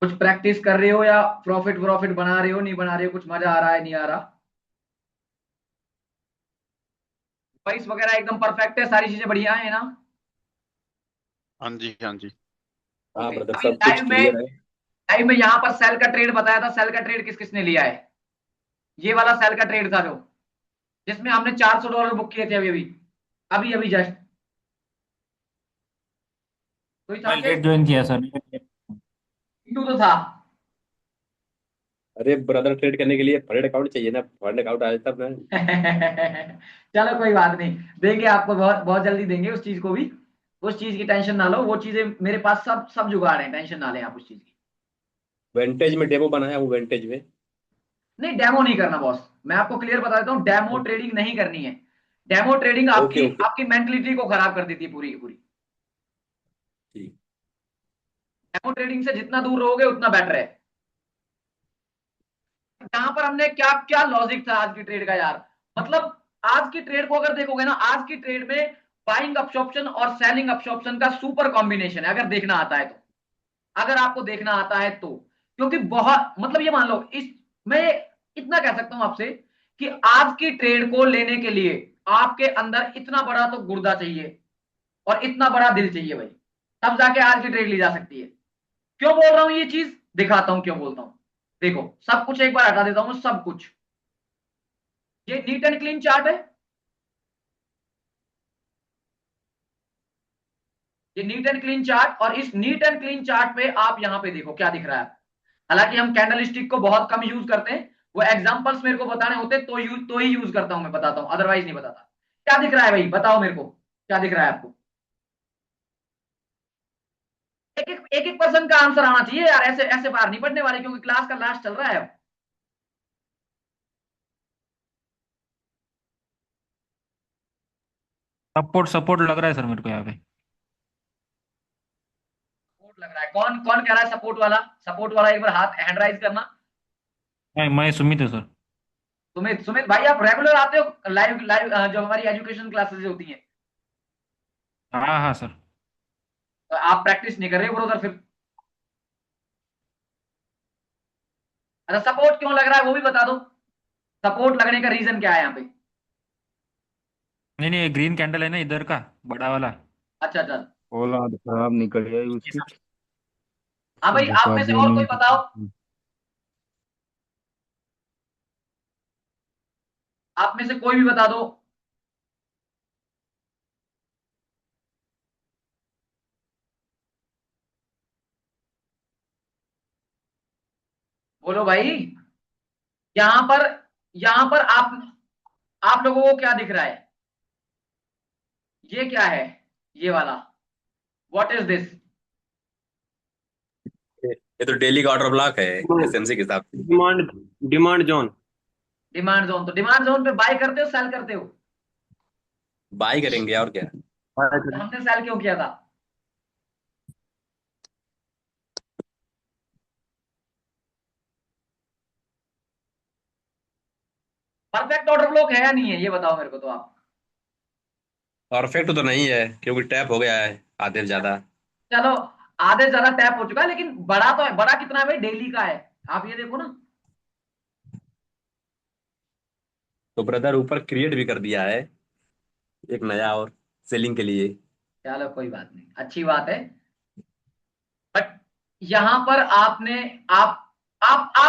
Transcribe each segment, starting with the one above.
कुछ प्रैक्टिस कर रहे हो या प्रॉफिट प्रॉफिट बना रहे हो, नहीं बना रहे हो, कुछ मजा आ रहा है नहीं आ रहा? वॉइस वगैरह एकदम परफेक्ट है, सारी चीजें बढ़िया है ना? हाँ जी, हाँ जी। हाँ ओके, ब्रदर, अभी सब कुछ क्लियर है। लाइव में यहाँ पर सेल का ट्रेड बताया था। सेल का ट्रेड किस किसने लिया है? ये वाला सेल का ट्रेड था जो, जिसमें हमने $400 बुक किए थे अभी अभी, अभी अभी जस्ट। कोई था मैं क्या लेट इसमें? ज्वाइन किया सर। टीटू तो था। अरे ब्रदर, ट्रेड करने के लिए फंड अकाउंट चाहिए ना, फंड अकाउंट आया तब मैं। चलो कोई बात नहीं, देंगे आपको, बहुत बहुत जल्दी देंगे उस चीज को भी। उस चीज की टेंशन ना लो, वो चीजें मेरे पास सब सब जुगाड़ है, टेंशन ना लें आप उस चीज की। वेंटेज में डेमो बनाया हूँ, वेंटेज में। नहीं, डेमो नहीं करना बॉस। मैं आपको क्लियर बता देता हूँ, डेमो ट्रेडिंग नहीं करनी है। डेमो ट्रेडिंग ओके आपकी ओके। आपकी मेंटलिटी को खराब कर देती है पूरी की पूरी। ठीक। डेमो ट्रेडिंग से जितना दूर रहोगे उतना बेटर है। यहाँ पर हमने क्या क्या लॉजिक था आज की ट्रेड का यार। मतलब आज की ट्रेड को अगर देखोगे ना, आज की ट्रेड में बाइंग अपशॉप्शन और सेलिंग अपशॉप्शन का सुपर कॉम्बिनेशन है, अगर देखना आता है तो। अगर आपको देखना आता है तो, क्योंकि बहुत मतलब ये मान लो, इस मैं इतना कह सकता हूं आपसे कि आज की ट्रेड को लेने के लिए आपके अंदर इतना बड़ा तो गुर्दा चाहिए और इतना बड़ा दिल चाहिए भाई, तब जाके आज की ट्रेड ली जा सकती है। क्यों बोल रहा हूं ये चीज, दिखाता हूं क्यों बोलता हूं। देखो, सब कुछ एक बार हटा देता हूं, सब कुछ। ये नीट एंड क्लीन चार्ट है। ये नीट एंड क्लीन चार्ट, और इस नीट एंड क्लीन चार्ट पे आप यहां पे देखो क्या दिख रहा है। हालांकि हम कैंडल स्टिक को बहुत कम यूज करते हैं, वो एग्जांपल्स मेरे को बताने होते तो ही यूज करता हूं, मैं बताता हूं, अदरवाइज नहीं बताता। क्या दिख रहा है भाई, बताओ मेरे को, क्या दिख रहा है आपको? एक एक पर्सन का आंसर आना चाहिए यार, ऐसे ऐसे बाहर नहीं पढ़ने वाले, क्योंकि क्लास का लास्ट चल रहा है अब। सपोर्ट सपोर्ट लग रहा है सर मेरे को यहाँ पे। सपोर्ट लग रहा है? कौन कौन कह रहा है सपोर्ट वाला? सपोर्ट वाला एक बार हाथ हैंड राइज करना। नहीं, मैं सुमित है सर। सुमित, सुमित भाई आप रेगुलर आते हो लाइव लाइव, जो हमारी एजुकेशन क्लासेस होती हैं? हाँ हाँ सर। तो आप प्रैक्टिस नहीं कर रहे हो ब्रदर फिर? अच्छा, सपोर्ट क्यों लग रहा है वो भी बता दो। सपोर्ट लगने का रीजन क्या है यहाँ पे? नहीं नहीं, ये ग्रीन कैंडल है ना इधर का, बड़ा वाला। अच्छा अच्छा। औलाद खराब निकल आई इसके उसकी। साथ। हाँ भाई, आप धोखा में से और कोई देने बताओ। आप में से कोई भी बता दो। बोलो भाई। यहां पर, यहां पर आप लोगों को क्या दिख रहा है? ये क्या है, ये वाला? What is this? ये तो डेली का ऑर्डर ब्लॉक है, एसएमसी के हिसाब से। Demand demand zone. Demand zone? तो डिमांड जोन पे बाय करते हो सेल करते हो? बाई करेंगे और क्या। तो हमने सेल क्यों किया था? परफेक्ट ऑर्डर ब्लॉक है या नहीं है, ये बताओ मेरे को तो आप। परफेक्ट तो नहीं है, क्योंकि टैप हो गया है आधे से ज्यादा। चलो, आधे से ज्यादा टैप हो चुका है, लेकिन बड़ा तो है। बड़ा कितना है भाई, डेली का है। आप ये देखो ना। तो ब्रदर ऊपर क्रिएट भी कर दिया है एक नया, और सेलिंग के लिए। चलो कोई बात नहीं, अच्छी बात है। बट यहां पर आपने, आप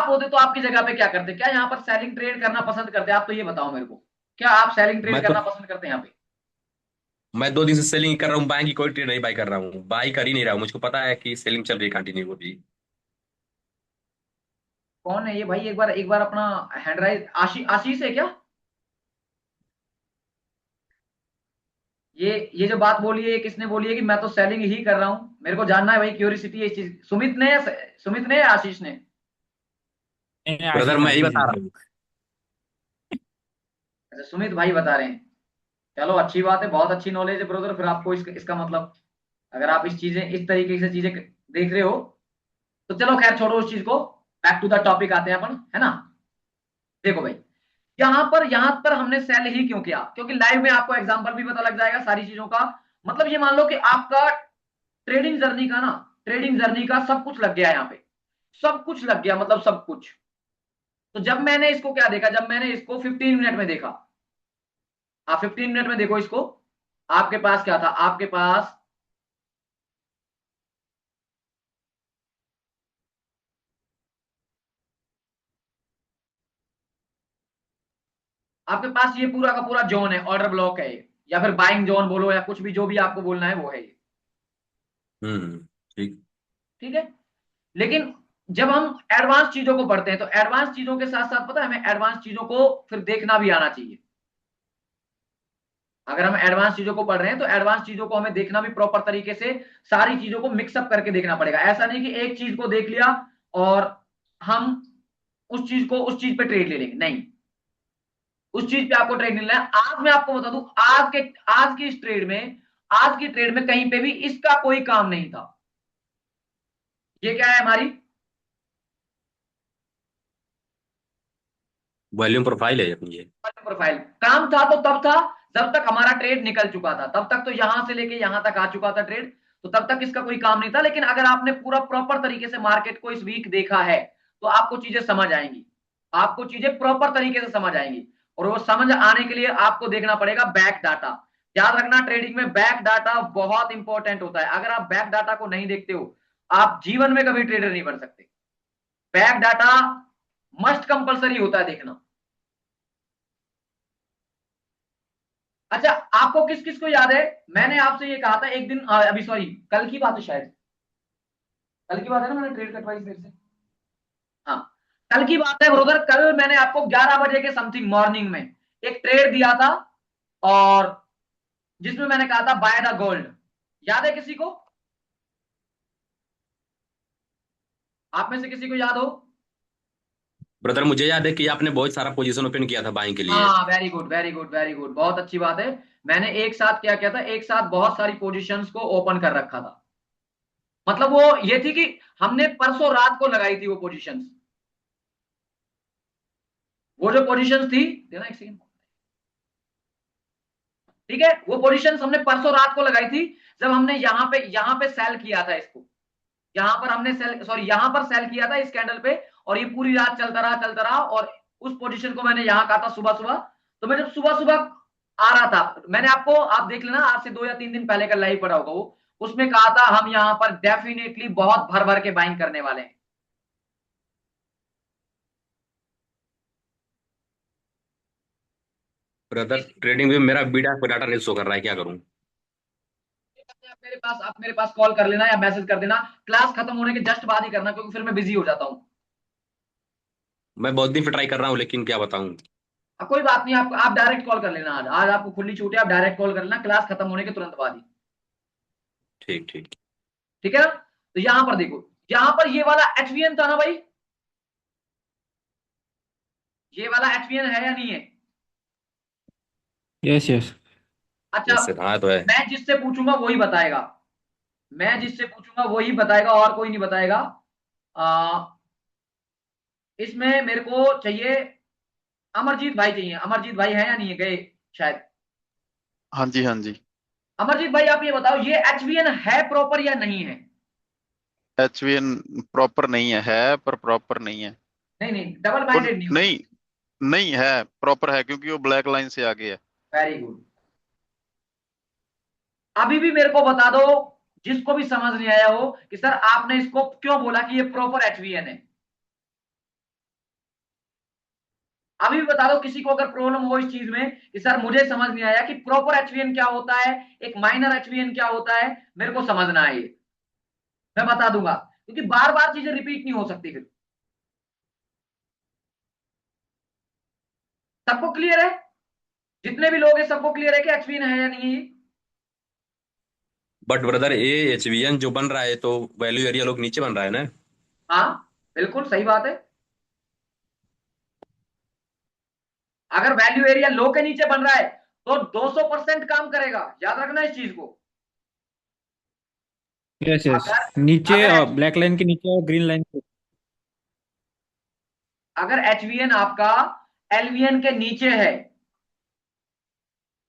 होते तो आपकी जगह पे क्या करते? क्या यहाँ पर सेलिंग ट्रेड करना पसंद करते? आप तो ये बताओ मेरे को, क्या आप सेलिंग ट्रेड मैं तो करना पसंद करते हैं यहाँ पे? मैं 2 दिन से सेलिंग कर रहा हूँ, बाइंग की कोई ट्रेड नहीं बाई कर रहा हूँ, बाई कर ही नहीं रहा हूँ, मुझको पता है कि सेलिंग चल रही है कंटिन्यू वो भी। कौन है ये भाई, एक बार अपना हैंड राइज, आशीष है क्या? ये जो बात बोली है, ये किसने बोली है कि मैं तो सेलिंग ही कर रहा हूं? मेरे को जानना है भाई, क्यूरियोसिटी है इस चीज। सुमित ने या आशीष ने? नहीं नहीं, ब्रदर आशीष मैं यही आशीष है बता सर। रहा हूँ। अच्छा, सुमित भाई बता रहे हैं। चलो अच्छी बात है, बहुत अच्छी नॉलेज है ब्रदर फिर आपको इसका मतलब। अगर आप इस तरीके से चीजें देख रहे हो, तो चलो खैर छोड़ो उस चीज को। बैक टू द टॉपिक आते हैं अपन, है ना? देखो भाई, यहां पर हमने सेल ही क्यों किया? क्योंकि लाइव में आपको एग्जांपल भी पता लग जाएगा सारी चीजों का। मतलब ये मान लो कि आपका ट्रेडिंग जर्नी का ना, ट्रेडिंग जर्नी का सब कुछ लग गया है यहाँ पे। सब कुछ लग गया, मतलब सब कुछ। तो जब मैंने इसको क्या देखा, जब मैंने इसको 15 मिनट में देखा, आप 15 मिनट में देखो इसको, आपके पास क्या था, आपके पास ये पूरा का पूरा जोन है, ऑर्डर ब्लॉक है ये, या फिर बाइंग जोन बोलो, या कुछ भी, जो भी आपको बोलना है वो है ये। ठीक। ठीक है। लेकिन जब हम एडवांस चीजों को पढ़ते हैं, तो एडवांस चीजों के साथ साथ पता है हमें एडवांस चीजों को फिर देखना भी आना चाहिए। अगर हम एडवांस चीजों को पढ़ रहे हैं तो एडवांस चीजों को हमें देखना भी प्रॉपर तरीके से, सारी चीजों को मिक्सअप करके देखना पड़ेगा। ऐसा नहीं कि एक चीज को देख लिया और हम उस चीज पे ट्रेड ले लेंगे, नहीं। उस चीज पे आपको ट्रेड नहीं लेना है। आज मैं आपको बता दूं, आज की इस ट्रेड में, आज की ट्रेड में कहीं पे भी इसका कोई काम नहीं था। ये क्या है हमारी वॉल्यूम प्रोफाइल है अपनी ये। प्रोफाइल। काम था तो तब था जब तक हमारा ट्रेड निकल चुका था, तब तक तो यहां से लेके यहां तक आ चुका था ट्रेड, तो तब तक इसका कोई काम नहीं था। लेकिन अगर आपने पूरा प्रॉपर तरीके से मार्केट को इस वीक देखा है, तो आपको चीजें समझ आएंगी, आपको चीजें प्रॉपर तरीके से समझ आएंगी। और वो समझ आने के लिए आपको देखना पड़ेगा बैक डाटा। याद रखना, ट्रेडिंग में बैक डाटा बहुत इंपॉर्टेंट होता है। अगर आप बैक डाटा को नहीं देखते हो, आप जीवन में कभी ट्रेडर नहीं बन सकते। बैक डाटा मस्ट कंपलसरी होता है देखना। अच्छा, आपको किस किस को याद है, मैंने आपसे ये कहा था एक दिन, अभी सॉरी, कल की बात है शायद, कल की बात है ना, मैंने ट्रेड कटवाई मेरे से। हाँ, कल की बात है ब्रदर। कल मैंने आपको 11 बजे के समथिंग मॉर्निंग में एक ट्रेड दिया था, और जिसमें मैंने कहा था बाय द गोल्ड। याद है किसी को, आप में से किसी को याद हो? ब्रदर मुझे याद है कि आपने बहुत सारा पोजीशन ओपन किया था बाइंग के लिए। हाँ, very good very good very good, बहुत अच्छी बात है। मैंने एक साथ क्या किया था, एक साथ बहुत सारी पोजीशंस को ओपन कर रखा था। मतलब वो ये थी कि हमने परसों रात को लगाई थी वो पोजीशंस। वो जो पोजीशंस थी, देना एक सेकंड, ठीक है, वो पोजीशंस हमने परसों रात को लगाई थी, जब हमने यहां पे सेल किया था इसको। यहां पर हमने सेल, सॉरी, यहां पर सेल किया था इस कैंडल पे, और ये पूरी रात चलता रहा। और उस पोजीशन को मैंने यहां कहा था सुबह सुबह। तो मैं जब सुबह सुबह आ रहा था, मैंने आपको, आप देख लेना, आज से 2 या 3 दिन पहले का लाइव पड़ा होगा वो, उसमें कहा था हम यहां पर डेफिनेटली बहुत भर भर के बाइंग करने वाले हैं। ब्रदर ट्रेडिंग में मेरा बीटा को डाटा नहीं शो कर रहा है, क्या करूं? आप मेरे पास कॉल कर लेना या मैसेज कर देना, क्लास खत्म होने के जस्ट बाद ही करना, क्योंकि फिर मैं बिजी हो जाता हूँ। मैं बहुत दिन से ट्राई कर रहा हूँ, लेकिन क्या बताऊं। अब कोई बात नहीं, आप डायरेक्ट कॉल कर लेना, आज आज आपको खुली छूट है, आप डायरेक्ट कॉल कर लेना क्लास खत्म होने के तुरंत बाद ही। ठीक ठीक। ठीक है ना? तो यहां पर देखो, यहां पर ये वाला एचवीएन था ना भाई, ये वाला एचवीएन है या नहीं है? Yes yes. अच्छा, यस सर, हाँ तो है। मैं जिससे पूछूंगा वही बताएगा, मैं जिससे पूछूंगा वही बताएगा, और कोई नहीं बताएगा। आ, इसमें मेरे को चाहिए, अमरजीत भाई चाहिए। अमरजीत भाई है या नहीं है, गए शायद। हाँ जी, हाँ जी। अमरजीत भाई, आप ये बताओ, ये एचवीएन है प्रॉपर या नहीं है? एचवीएन प्रॉपर नहीं है पर प्रॉपर नहीं है। नहीं नहीं, डबल वो माइंडेड नहीं हो। नहीं, नहीं है, प्रॉपर है क्योंकि वो ब्लैक लाइन से आगे है। Very good. अभी भी मेरे को बता दो, जिसको भी समझ नहीं आया हो, कि सर आपने इसको क्यों बोला कि ये प्रॉपर एचवीएन है। अभी भी बता दो किसी को अगर प्रॉब्लम हो इस चीज में, कि सर मुझे समझ नहीं आया कि प्रॉपर एचवीएन क्या होता है, एक माइनर एचवीएन क्या होता है, मेरे को समझना है ये, मैं बता दूंगा, क्योंकि बार बार चीजें रिपीट नहीं हो सकती फिर। सबको क्लियर है? जितने भी लोग हैं सबको क्लियर है कि एचवीएन है या नहीं है ये? बट ब्रदर ये एचवीएन जो बन रहा है तो वैल्यू एरिया लोग नीचे बन रहा है ना। हाँ, बिल्कुल सही बात है। अगर वैल्यू एरिया लो के नीचे बन रहा है, तो 200% काम करेगा, याद रखना इस चीज को। Yes yes. अगर नीचे अगर ब्लैक लाइन के नीचे और ग्रीन लाइन। अगर एचवीएन आपका एलवीएन के नीचे है,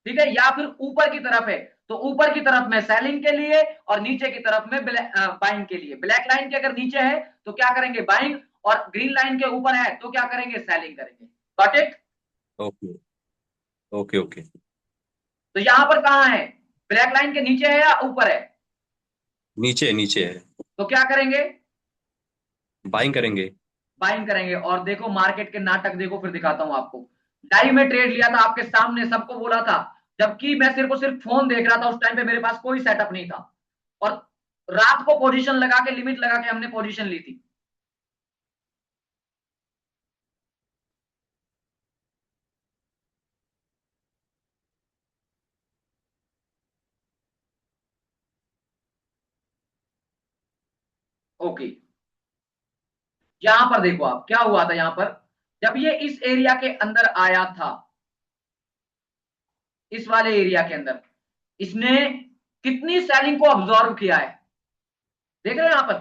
ठीक है, या फिर ऊपर की तरफ है, तो ऊपर की तरफ में सेलिंग के लिए और नीचे की तरफ में बाइंग के लिए। ब्लैक लाइन के अगर नीचे है तो क्या करेंगे, बाइंग, और ग्रीन लाइन के ऊपर है तो क्या करेंगे, सेलिंग करेंगे। Got it? Okay okay okay. तो यहां पर कहां है, ब्लैक लाइन के नीचे है या ऊपर है? नीचे नीचे है। तो क्या करेंगे, बाइंग करेंगे। बाइंग करेंगे। और देखो मार्केट के नाटक देखो, फिर दिखाता हूं आपको। लाइव में ट्रेड लिया था आपके सामने, सबको बोला था, जबकि मैं सिर्फ और सिर्फ फोन देख रहा था उस टाइम पे, मेरे पास कोई सेटअप नहीं था, और रात को पोजीशन लगा के, लिमिट लगा के हमने पोजीशन ली थी। ओके, यहां पर देखो आप क्या हुआ था। यहां पर जब ये इस एरिया के अंदर आया था, इस वाले एरिया के अंदर, इसने कितनी सेलिंग को ऑब्जॉर्व किया है, देख रहे हो यहां पर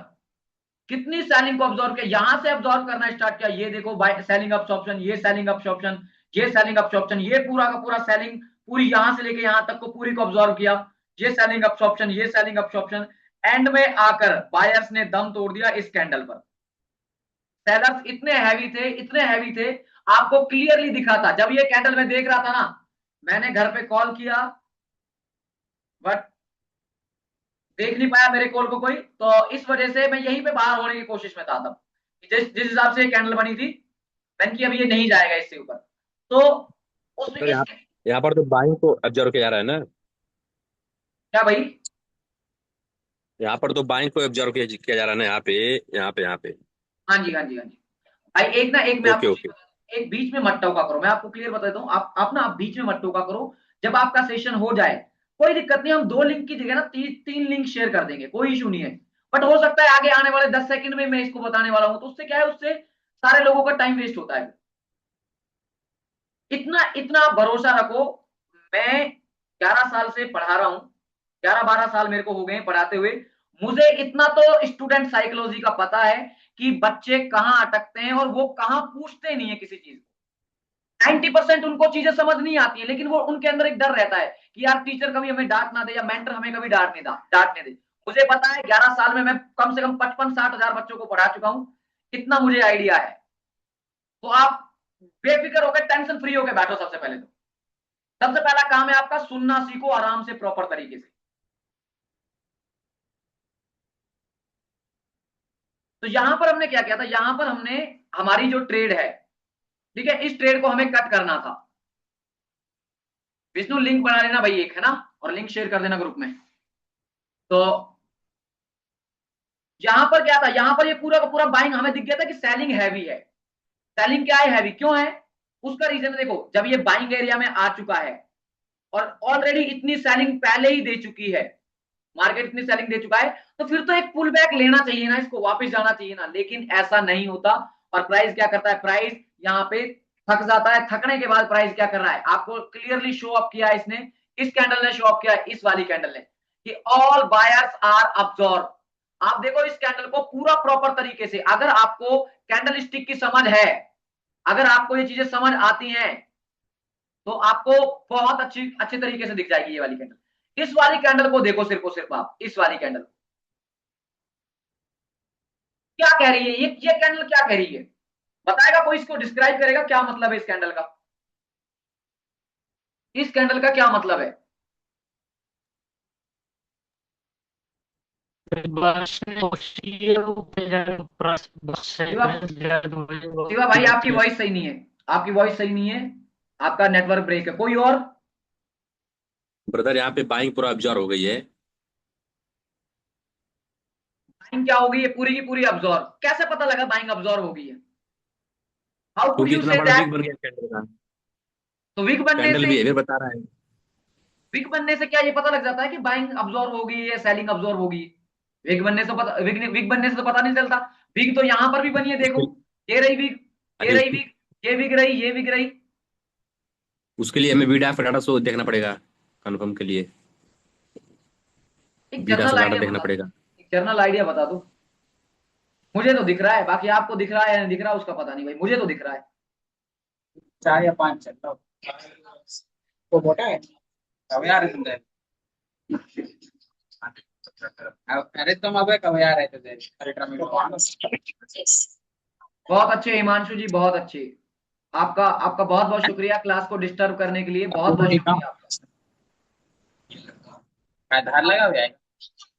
कितनी सेलिंग को ऑब्जॉर्व किया, यहां से ऑब्जॉर्व करना स्टार्ट किया। ये देखो सेलिंग अब्सॉर्प्शन, ये सेलिंग अब्सॉर्प्शन, ये सेलिंग अब्सॉर्प्शन, ये पूरा का पूरा सेलिंग, पूरी यहां से लेके यहां तक को पूरी को ऑब्जॉर्व किया। ये सेलिंग अब्सॉर्प्शन, ये सेलिंग अब्सॉर्प्शन, एंड में आकर बायर्स ने दम तोड़ दिया इस कैंडल पर। सेलर्स इतने हैवी थे, इतने हैवी थे, आपको क्लियरली दिखा था जब ये कैंडल में देख रहा था ना, मैंने घर पे कॉल किया बट देख नहीं पाया मेरे कॉल को कोई, तो इस वजह से मैं यहीं पे बाहर होने की कोशिश में था तब। जिस जिस हिसाब से कैंडल बनी थी, मैंने कि अब ये नहीं जाएगा इससे ऊपर। तो उसमें तो इस यहाँ पर तो बाइंग को ऑब्जर्व किया जा रहा है ना। क्या भाई, यहाँ पर तो बाइंग को ऑब्जर्व किया जा रहा है ना, यहाँ पे। हाँ जी हाँ जी हाँ जी भाई, एक ना एक मैं ओके आपको चीज ओके। बता दूं, एक बीच में मत टोका करो, मैं आपको क्लियर बता देता हूँ, आप ना आप बीच में मत टोका करो। जब आपका सेशन हो जाए, कोई दिक्कत नहीं, हम 2 लिंक की जगह ना 3 लिंक शेयर कर देंगे, कोई इशू नहीं है। बट हो सकता है आगे आने वाले 10 सेकंड में मैं इसको बताने वाला हूं, तो उससे क्या है, उससे सारे लोगों का टाइम वेस्ट होता है। इतना इतना आप भरोसा रखो, मैं 11 साल से पढ़ा रहा हूं, 11-12 साल मेरे को हो गए पढ़ाते हुए। मुझे इतना तो स्टूडेंट साइकोलॉजी का पता है कि बच्चे कहां अटकते हैं और वो कहां पूछते नहीं है किसी चीज को। 90% उनको चीजें समझ नहीं आती है, लेकिन वो उनके अंदर एक डर रहता है कि यार टीचर कभी हमें डांट ना दे, या मेंटर हमें कभी डांटने दे। मुझे पता है 11 साल में मैं कम से कम 55-60 हजार बच्चों को पढ़ा चुका हूं, इतना मुझे आइडिया है। तो आप बेफिक्र होकर, टेंशन फ्री होकर बैठो। सबसे पहले तो सबसे पहला काम है आपका, सुनना सीखो आराम से, प्रॉपर तरीके से। तो यहां पर हमने क्या किया था, यहां पर हमने हमारी जो ट्रेड है, ठीक है, इस ट्रेड को हमें कट करना था। विष्णु लिंक बना लेना भाई एक, है ना, और लिंक शेयर कर देना ग्रुप में। तो यहां पर क्या था, यहां पर ये पूरा का पूरा बाइंग हमें दिख गया था कि सेलिंग हैवी है। सेलिंग क्या है, हैवी क्यों है, उसका रीजन देखो। जब ये बाइंग एरिया में आ चुका है और ऑलरेडी इतनी सेलिंग पहले ही दे चुकी है, मार्केट इतनी सेलिंग दे चुका है, तो फिर तो एक पुल बैक लेना चाहिए ना, इसको वापस जाना चाहिए ना, लेकिन ऐसा नहीं होता। और प्राइस क्या करता है, प्राइस यहाँ पे थक जाता है। थकने के बाद प्राइस क्या कर रहा है, आपको क्लियरली शो अप किया है इसने, इस कैंडल ने शो अप किया है, इस वाली कैंडल ने, कि ऑल बायर्स आर अब्सॉर्ब। आप देखो इस कैंडल को पूरा प्रॉपर तरीके से, अगर आपको कैंडल स्टिक की समझ है, अगर आपको ये चीजें समझ आती हैं, तो आपको बहुत अच्छे तरीके से दिख जाएगी ये वाली कैंडल। इस वाली कैंडल को देखो, सिर्फ और सिर्फ आप इस वाली कैंडल क्या कह रही है, ये कैंडल क्या कह रही है, बताएगा कोई, इसको डिस्क्राइब करेगा क्या मतलब है इस कैंडल का, इस कैंडल का क्या मतलब है। शिवा, शिवा भाई आपकी वॉइस सही नहीं है, आपकी वॉइस सही नहीं है, आपका नेटवर्क ब्रेक है। कोई और, ब्रदर यहाँ पे बाइंग पूरा ऑब्जर्व हो गई है। बाइंग क्या हो गई है, पूरी की पूरी अब्जॉर्व, कैसे पता लगा बाइंग अब्जॉर्व हो गई है, हाउ कुड क्योंकि यू इतना से बड़ा विग दैट। बन गया कैंडल का। तो वीक बनने कैंडल से, बिहेवियर बता रहा है। वीक बनने से क्या ये पता लग जाता है कि बाइंग अब्जॉर्व हो गई है, सेलिंग अब्जॉर्व हो गई है। वीक बनने से पता, वीक बनने से तो पता नहीं चलता। वीक तो यहां पर भी बनी है, देखो, उसके ये रही वीक, ये अरे रही वीक, ये वीक रही, ये वीक रही। उसके लिए हमें बीटा डाटा शो देखना पड़ेगा कंफर्म के लिए। एक बीटा जनरल डाटा आइडिया देखना बता दो, पड़ेगा। एक जनरल आइडिया बता दो। मुझे तो दिख रहा है, बाकी आपको दिख रहा है या नहीं दिख रहा उसका पता नहीं भाई, मुझे तो दिख रहा है। 4 या 5 चल रहा हो। वो मोटा है अब यार, अरे तुम अबे कब आ रहे थे अल्ट्रा में? बहुत अच्छे हिमांशु जी, बहुत अच्छे। आपका आपका बहुत बहुत शुक्रिया क्लास को डिस्टर्ब करने के लिए, बहुत बहुत शुक्रिया आपका। आधार लगा हुआ है।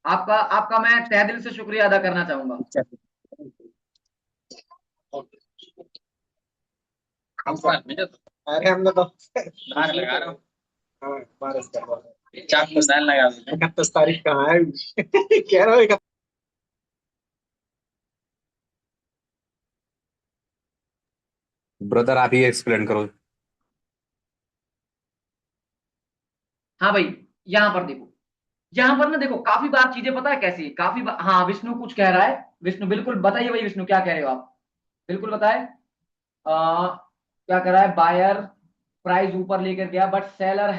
आपका आपका मैं तहे दिल से शुक्रिया अदा करना चाहूंगा। अरे हमने तो धार लगा रहा हूँ। हाँ, बारिश कर रहा हूँ। चाप को दाल लगा 31 तारीख कहाँ है? कह रहा हूँ ब्रदर आप ही एक्सप्लेन करो। हाँ भाई, यहाँ पर देखो, यहाँ पर ना देखो, काफी बार चीजें पता है कैसी, काफी बार। हाँ, विष्णु कुछ कह रहा है। विष्णु बिल्कुल बताइए भाई, विष्णु क्या कह रहे हो आप, बिल्कुल बताए। क्या कर रहा है, बायर प्राइस ऊपर लेकर गया बट सेलर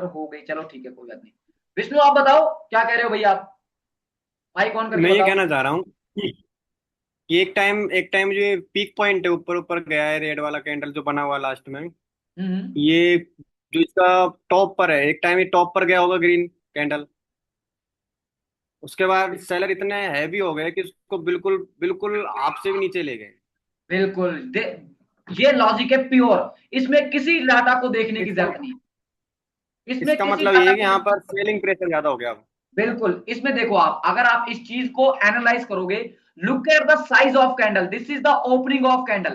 हो गई, चलो ठीक है कोई बात नहीं। विष्णु आप बताओ क्या कह रहे हो भैया, आप माइक ऑन करके मैं ये बताओ। कहना चाह रहा हूँ कि एक टाइम जो ये पीक पॉइंट है, ऊपर ऊपर गया है रेड वाला कैंडल जो बना हुआ लास्ट में, हम्म। ये जो इसका टॉप पर है, एक टाइम ये टॉप पर गया होगा ग्रीन कैंडल। उसके बाद सेलर इतने हैवी हो गए कि उसको बिल्कुल बिल्कुल आपसे भी नीचे ले गए। बिल्कुल ये लॉजिक है प्योर, इसमें किसी डाटा को देखने की इसका जरूरत नहीं है, इसमें इसका किसी मतलब ये डाटा है कि को यहाँ देखने। पर सेलिंग प्रेशर ज्यादा हो गया अब। बिल्कुल, इसमें देखो आप, अगर आप इस चीज को एनालाइज करोगे, look at the size of candle, this is the opening of candle,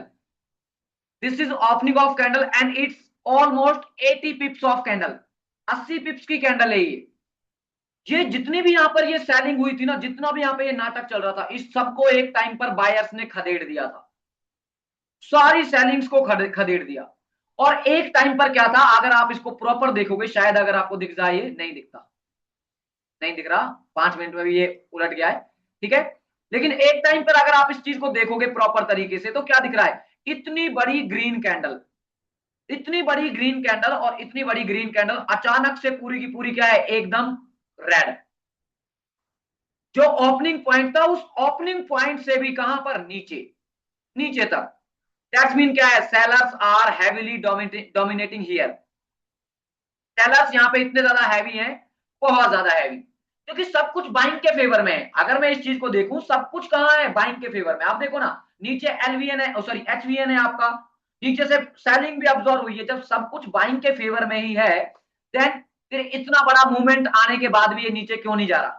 this is opening of candle and it's almost 80 पिप्स of candle, 80 पिप्स की कैंडल है ये जितनी भी यहाँ पर ये सेलिंग हुई थी ना, जितना भी यहाँ पे ये नाटक चल रहा था, इस सबको एक टाइम पर बायर्स ने खदेड़ दिया था, सारी सेलिंग्स को खदेड़ दिया। और एक टाइम पर क्या था, अगर आप इसको प्रॉपर देखोगे, शायद अगर आपको दिख जाए, ये नहीं दिखता, नहीं दिख रहा, 5 मिनट में भी ये उलट गया है, ठीक है। लेकिन एक टाइम पर अगर आप इस चीज को देखोगे प्रॉपर तरीके से, तो क्या दिख रहा है, इतनी बड़ी ग्रीन कैंडल, इतनी बड़ी ग्रीन कैंडल, और इतनी बड़ी ग्रीन कैंडल अचानक से पूरी की पूरी क्या है, एकदम रेड। जो ओपनिंग पॉइंट था, उस ओपनिंग पॉइंट से भी कहां पर, नीचे, नीचे तक। दैट्स मीन क्या है, sellers are heavily dominating here, sellers यहां पे इतने ज्यादा हैवी हैं, बहुत ज्यादा हैवी, क्योंकि सब कुछ बाइंग के फेवर में है। अगर मैं इस चीज को देखूं, सब कुछ कहां है, बाइंग के फेवर में। आप देखो ना, नीचे एलवीएन है, सॉरी एचवीएन है आपका, नीचे से सेलिंग भी ऑब्जर्व हुई है। जब सब कुछ बाइंग के फेवर में ही है, देन फिर इतना बड़ा मूवमेंट आने के बाद भी ये नीचे क्यों नहीं जा रहा,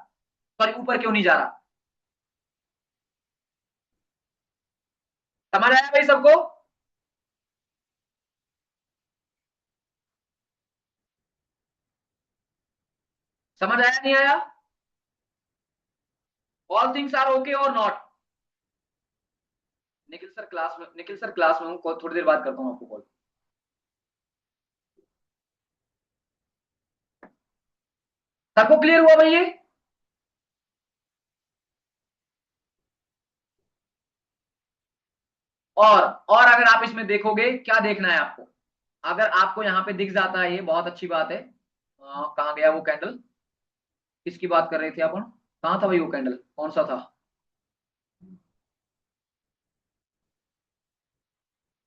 सॉरी ऊपर क्यों नहीं जा रहा। समझ आया भाई सबको? समझ आया नहीं आया? ऑल थिंग्स आर ओके और नॉट? निखिल सर क्लास में हूँ, थोड़ी देर बात करता हूँ आपको कॉल। सबको क्लियर हुआ भाई ये? और अगर आप इसमें देखोगे, क्या देखना है आपको, अगर आपको यहाँ पे दिख जाता है, ये बहुत अच्छी बात है। कहाँ गया वो कैंडल, किसकी बात कर रहे थे अपन, कहाँ था भाई वो कैंडल, कौन सा था?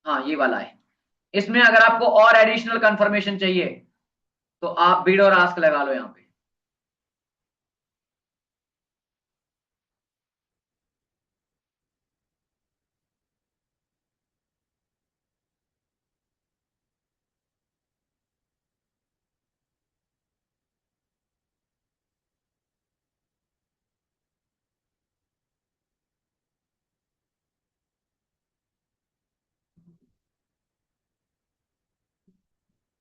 हाँ ये वाला है। इसमें अगर आपको और एडिशनल कंफर्मेशन चाहिए, तो आप बिड और आस्क लगा लो यहाँ पे।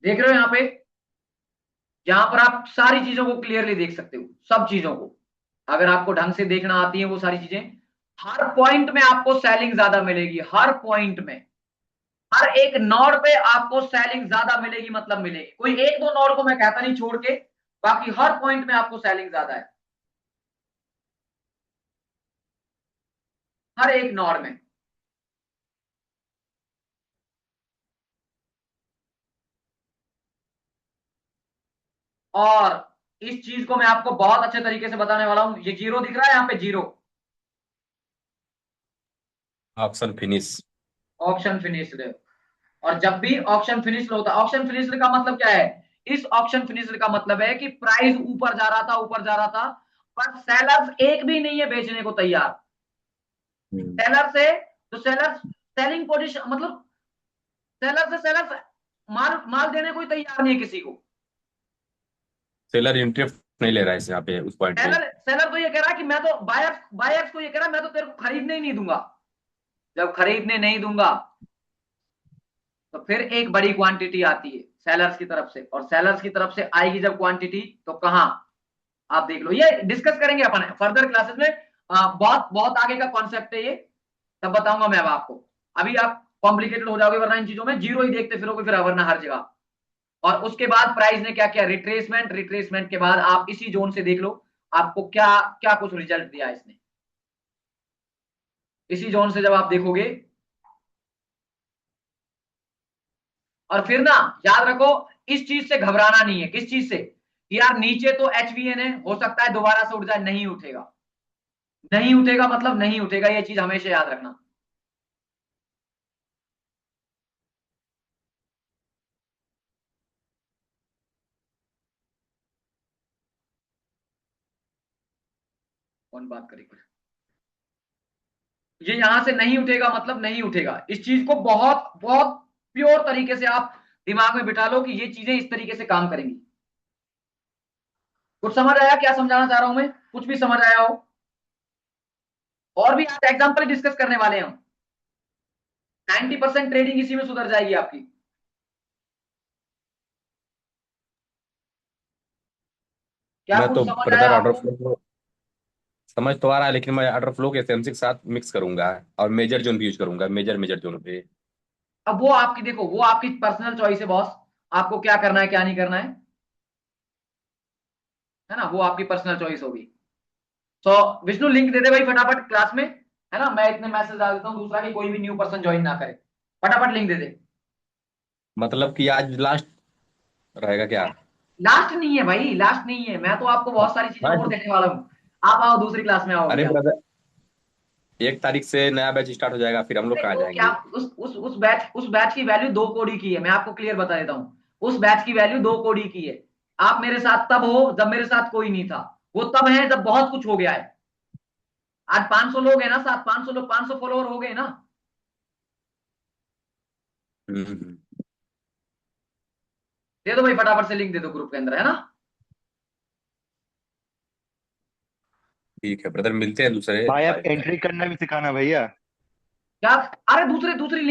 देख रहे हो यहाँ पे, यहाँ पर आप सारी चीजों को क्लियरली देख सकते हो, सब चीजों को, अगर आपको ढंग से देखना आती है वो सारी चीजें। हर पॉइंट में आपको सेलिंग ज्यादा मिलेगी, हर पॉइंट में, हर एक नोड पे आपको सेलिंग ज्यादा मिलेगी, मतलब मिलेगी। कोई एक दो नोड को मैं कहता नहीं छोड़ के, बाकी हर पॉइंट में आपको सेलिंग ज्यादा है, हर एक नोड में। और इस चीज को मैं आपको बहुत अच्छे तरीके से बताने वाला हूं। ये जीरो दिख रहा है यहाँ पे, zero, option finish. Option finished. और जब भी ऑप्शन फिनिश्ड होता है, ऑप्शन फिनिश्ड का मतलब क्या है, इस ऑक्शन फिनिश्ड का मतलब है कि प्राइस ऊपर जा रहा था, ऊपर जा रहा था, पर सेलर्स एक भी नहीं है बेचने को तैयार। सेलर से तो सेलर सेलिंग पोजीशन मतलब सेलर माल माल देने को ही तैयार नहीं है किसी को। सेलर इंटरेस्ट नहीं ले रहा है इस यहाँ पे उस पॉइंट पे। सेलर तो ये कह रहा है कि मैं तो बायर्स को ये कह रहा है मैं तो तेरे को खरीदने ही नहीं दूंगा। जब खरीदने नहीं दूंगा तो फिर एक बड़ी क्वांटिटी आती है सेलर्स की तरफ से, और सेलर्स की तरफ से आएगी जब क्वांटिटी तो कहां, आप देख लो। ये डिस्कस करेंगे अपन फर्दर क्लासेस में। बहुत बहुत आगे का कॉन्सेप्ट है ये, तब बताऊंगा मैं अब आपको। अभी आप कॉम्प्लिकेटेड हो जाओगे वरना इन चीजों में, जीरो ही देखते फिरोगे फिर वरना हर जगह। और उसके बाद प्राइस ने क्या किया, रिट्रेसमेंट, रिट्रेसमेंट के बाद आप इसी जोन से देख लो आपको क्या क्या कुछ रिजल्ट दिया इसने। इसी जोन से जब आप देखोगे, और फिर ना याद रखो इस चीज से घबराना नहीं है। किस चीज से कि यार नीचे तो HVN है, हो सकता है दोबारा से उठ जाए, नहीं उठेगा। नहीं उठेगा मतलब नहीं उठेगा, ये चीज हमेशा याद रखना। कौन बात करेगा, ये यहां से नहीं उठेगा मतलब नहीं उठेगा। इस चीज को बहुत बहुत प्योर तरीके से आप दिमाग में बिठा लो कि ये चीजें इस तरीके से काम करेंगी। कुछ समझ आया क्या समझाना चाह रहा हूं मैं, कुछ भी समझ आया हो? और भी आज एग्जाम्पल डिस्कस करने वाले हैं हम। 90% ट्रेडिंग इसी में सुधर जाएगी आपकी। क्या मैं कुछ तो समझ आया ब्रदर ऑर्डर आपको? फ्लो समझ तो आ रहा है, लेकिन मैं ऑर्डर फ्लो के एसएमसी के साथ मिक्स करूंगा और मेजर जोन भी यूज करूंगा, मेजर मेजर जोन पे। अब वो आपकी देखो, वो आपकी पर्सनल चॉइस है बॉस, आपको क्या करना है क्या नहीं करना है ना, वो आपकी पर्सनल चॉइस होगी। तो विष्णु लिंक दे दे भाई फटाफट क्लास में, है ना। मैं इतने मैसेज डाल देता हूँ, दूसरा कि कोई भी न्यू पर्सन ज्वाइन ना करे। फटाफट लिंक दे दे। मतलब कि आज लास्ट रहेगा क्या? लास्ट नहीं है भाई, लास्ट नहीं है। मैं तो आपको बहुत सारी चीजें और हाँ। देने वाला हूँ। आप आओ दूसरी क्लास में, आओ अभी अरे आप। ब्रदर, 1 तारीख से नया बैच स्टार्ट हो जाएगा, फिर हम लोग अरे कहाँ वो क्या, जाएंगे? उस बैच की वैल्यू 2 कौड़ी की है। मैं आपको क्लियर बता देता हूँ, उस बैच की वैल्यू 2 कौड़ी की है। आप मेरे साथ तब हो जब मेरे साथ कोई नहीं था, वो तब है जब बहुत कुछ हो गया है। आज 500 लोग हैं ना साथ, 500 लोग, 500 फॉलोअर हो गए ना। हम्म। दे दो भाई फटाफट से लिंक दे दो ग्रुप के अंदर, है ना। ठीक है ब्रदर, मिलते हैं दूसरे। भाई आप बाय। एंट्री करना भी सिखाना भैया। क्या, अरे दूसरी दूसरी लिंक